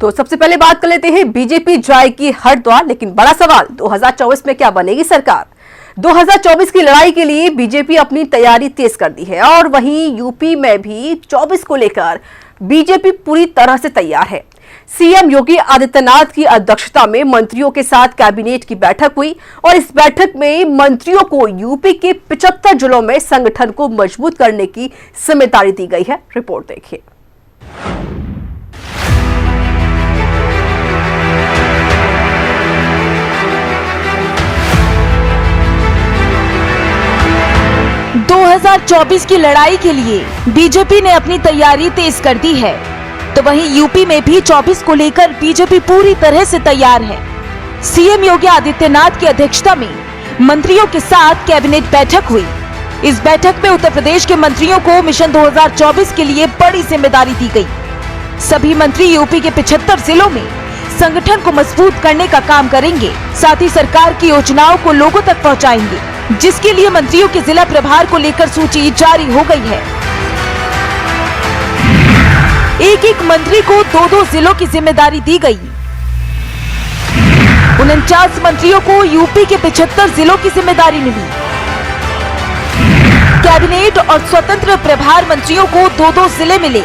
तो सबसे पहले बात कर लेते हैं, बीजेपी जाएगी हरिद्वार, लेकिन बड़ा सवाल 2024 में क्या बनेगी सरकार। 2024 की लड़ाई के लिए बीजेपी अपनी तैयारी तेज कर दी है और वहीं यूपी में भी 24 को लेकर बीजेपी पूरी तरह से तैयार है। सीएम योगी आदित्यनाथ की अध्यक्षता में मंत्रियों के साथ कैबिनेट की बैठक हुई और इस बैठक में मंत्रियों को यूपी के 75 जिलों में संगठन को मजबूत करने की जिम्मेदारी दी गई है। रिपोर्ट देखिए। दो 2024 की लड़ाई के लिए बीजेपी ने अपनी तैयारी तेज कर दी है, तो वहीं यूपी में भी 24 को लेकर बीजेपी पूरी तरह से तैयार है। सीएम योगी आदित्यनाथ की अध्यक्षता में मंत्रियों के साथ कैबिनेट बैठक हुई। इस बैठक में उत्तर प्रदेश के मंत्रियों को मिशन 2024 के लिए बड़ी जिम्मेदारी दी गई। सभी मंत्री यूपी के 75 जिलों में संगठन को मजबूत करने का काम करेंगे, साथ ही सरकार की योजनाओं को लोगों तक पहुँचाएंगे, जिसके लिए मंत्रियों के जिला प्रभार को लेकर सूची जारी हो गई है। एक एक मंत्री को 2-2 जिलों की जिम्मेदारी दी गई। 49 मंत्रियों को यूपी के 75 जिलों की जिम्मेदारी मिली। कैबिनेट और स्वतंत्र प्रभार मंत्रियों को 2-2 जिले मिले।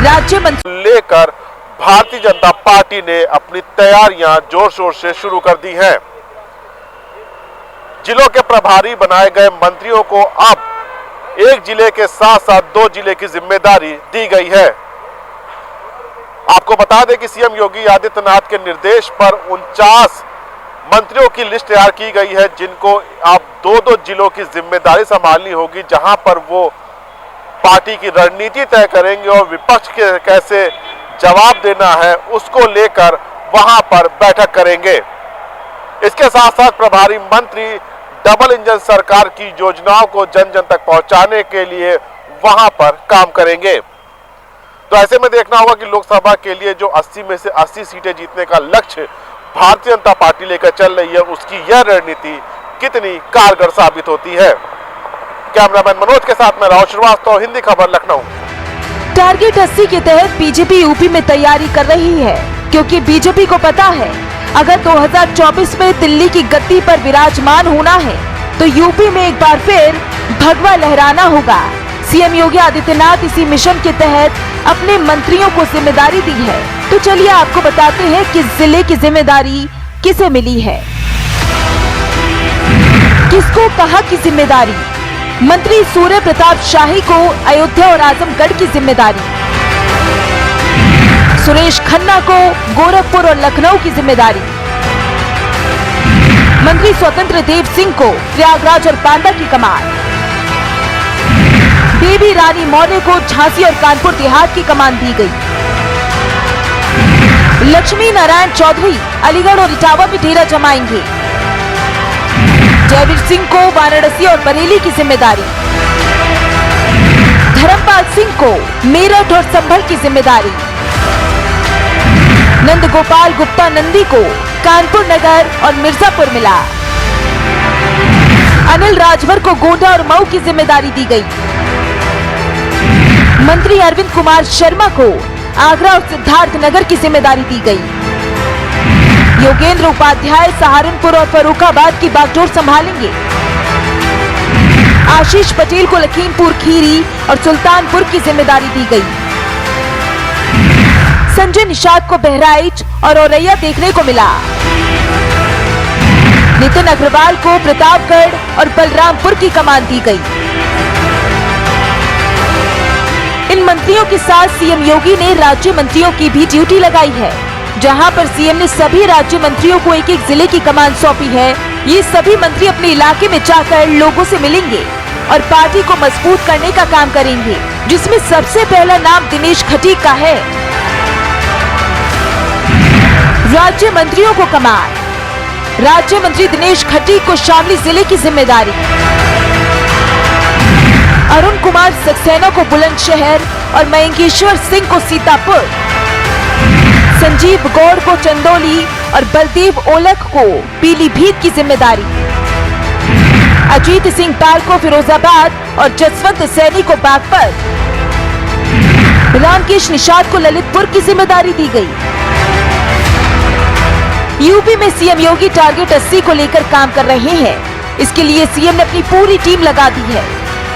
राज्य मंत्री लेकर भारतीय जनता पार्टी ने अपनी तैयारियां जोर शोर से शुरू कर दी हैं। जिलों के प्रभारी बनाए गए मंत्रियों को अब एक जिले के साथ साथ 2 जिले की जिम्मेदारी दी गई है। आपको बता दें कि सीएम योगी आदित्यनाथ के निर्देश पर 49 मंत्रियों की लिस्ट तैयार की गई है, जिनको अब 2-2 जिलों की जिम्मेदारी संभालनी होगी, जहां पर वो पार्टी की रणनीति तय करेंगे और विपक्ष के कैसे जवाब देना है उसको लेकर वहां पर बैठक करेंगे। इसके साथ साथ प्रभारी मंत्री डबल इंजन सरकार की योजनाओं को जन जन तक पहुंचाने के लिए वहां पर काम करेंगे। तो ऐसे में देखना होगा कि लोकसभा के लिए जो 80 में से 80 सीटें जीतने का लक्ष्य भारतीय जनता पार्टी लेकर चल रही है, उसकी यह रणनीति कितनी कारगर साबित होती है। कैमरामैन मनोज के साथ मैं राहुल श्रीवास्तव, हिंदी खबर, लखनऊ। टारगेट 80 के तहत बीजेपी यूपी में तैयारी कर रही है, क्योंकि बीजेपी को पता है अगर 2024 में दिल्ली की गद्दी पर विराजमान होना है तो यूपी में एक बार फिर भगवा लहराना होगा। सीएम योगी आदित्यनाथ इसी मिशन के तहत अपने मंत्रियों को जिम्मेदारी दी है। तो चलिए आपको बताते हैं कि जिले की जिम्मेदारी किसे मिली है। किसको कहा की जिम्मेदारी? मंत्री सूर्य प्रताप शाही को अयोध्या और आजमगढ़ की जिम्मेदारी, सुरेश खन्ना को गोरखपुर और लखनऊ की जिम्मेदारी, मंत्री स्वतंत्र देव सिंह को प्रयागराज और बांदा की कमान, बेबी रानी मौर्य को झांसी और कानपुर देहात की कमान दी गई, लक्ष्मी नारायण चौधरी अलीगढ़ और इटावा में डेरा जमाएंगे, जयवीर सिंह को वाराणसी और बरेली की जिम्मेदारी, धर्मपाल सिंह को मेरठ और संभल की जिम्मेदारी, नंद गोपाल गुप्ता नंदी को कानपुर नगर और मिर्जापुर मिला, अनिल राजभर को गोंडा और मऊ की जिम्मेदारी दी गई, मंत्री अरविंद कुमार शर्मा को आगरा और सिद्धार्थ नगर की जिम्मेदारी दी गई, योगेंद्र उपाध्याय सहारनपुर और फर्रुखाबाद की बागडोर संभालेंगे, आशीष पटेल को लखीमपुर खीरी और सुल्तानपुर की जिम्मेदारी दी गई, संजय निषाद को बहराइच और औरैया देखने को मिला, नितिन अग्रवाल को प्रतापगढ़ और बलरामपुर की कमान दी गई। इन मंत्रियों के साथ सीएम योगी ने राज्य मंत्रियों की भी ड्यूटी लगाई है, जहां पर सीएम ने सभी राज्य मंत्रियों को एक एक जिले की कमान सौंपी है। ये सभी मंत्री अपने इलाके में जाकर लोगों से मिलेंगे और पार्टी को मजबूत करने का काम करेंगे, जिसमें सबसे पहला नाम दिनेश खटीक का है। राज्य मंत्रियों को कमान, राज्य मंत्री दिनेश खटीक को शामली जिले की जिम्मेदारी, अरुण कुमार सक्सेना को बुलंदशहर और मयंकेश्वर सिंह को सीतापुर, संजीव गौड़ को चंदौली और बलदेव ओलख को पीलीभीत की जिम्मेदारी, अजीत सिंह पाल को फिरोजाबाद और जसवंत सैनी को बागपत, रामकेश निषाद को ललितपुर की जिम्मेदारी दी गई। यूपी में सीएम योगी टारगेट 80 को लेकर काम कर रहे हैं। इसके लिए सीएम ने अपनी पूरी टीम लगा दी है।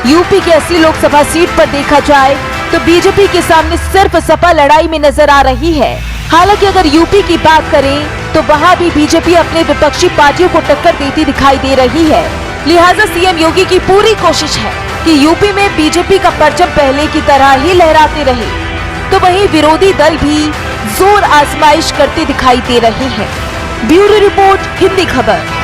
यूपी के 80 लोकसभा सीट पर देखा जाए तो बीजेपी के सामने सिर्फ सपा लड़ाई में नजर आ रही है। हालांकि अगर यूपी की बात करें तो वहां भी बीजेपी अपने विपक्षी पार्टियों को टक्कर देती दिखाई दे रही है। लिहाजा सीएम योगी की पूरी कोशिश है कि यूपी में बीजेपी का परचम पहले की तरह ही लहराते रहे, तो वहीं विरोधी दल भी जोर आजमाइश करते दिखाई दे रहे हैं। ब्यूरो रिपोर्ट, हिंदी खबर।